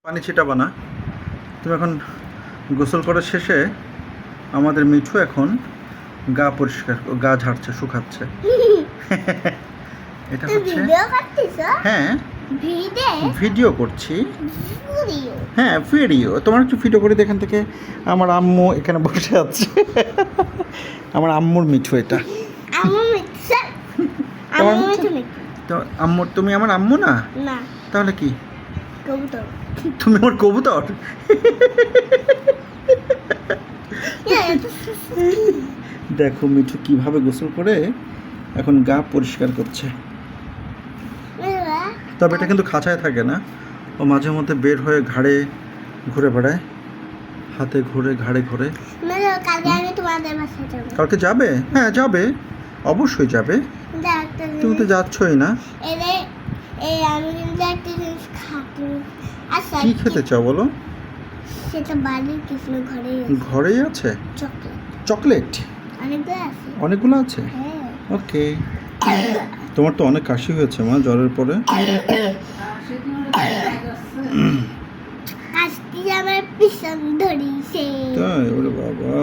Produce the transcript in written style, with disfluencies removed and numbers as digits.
পানি ছিটাবা না। তুমি এখন গোসল করার শেষে আমাদের মিঠু এখন গা পরিষ্কার গা ঝাড়ছে, শুকাচ্ছে। এটা হচ্ছে হ্যাঁ ভিডিও করছি। হ্যাঁ ভিডিও, তোমার একটু ভিডিও করে এখান থেকে। আমার আম্মু এখানে বসে আছে। আমার আম্মুর মিঠু এটা। তো আম্মু, তুমি আমার আম্মু না? না, তাহলে কি? কবুতর। তুমি আমার কবুতর? দেখো মিঠু কিভাবে গোসল করে এখন গা পরিষ্কার করছে। তবে এটা কিন্তু খাঁচায় থাকে না, ও মাঝে মধ্যে বের হয়ে ঘাড়ে ঘুরে বেড়ায়, হাতে ঘুরে ঘাড়ে ঘুরে। কালকে আমি তোমাদের বাসায় যাবো। কালকে যাবে? হ্যাঁ যাবে, অবশ্যই যাবে। তুমি তো যাচ্ছই না। আমি কিন্তু একটা জিনিস খাতে। আচ্ছা, কি খেতে চাও বলো? সেটা বাড়ির কিছু ঘরেই আছে চকলেট। চকলেট অনেকগুলো আছে। অনেকগুলো আছে। হ্যাঁ। ওকে। তোমার তো অনেক কাশি হয়েছে মা জ্বরের পরে। আজকে আমার পিছন ধরিছে। তাই? ওরে বাবা।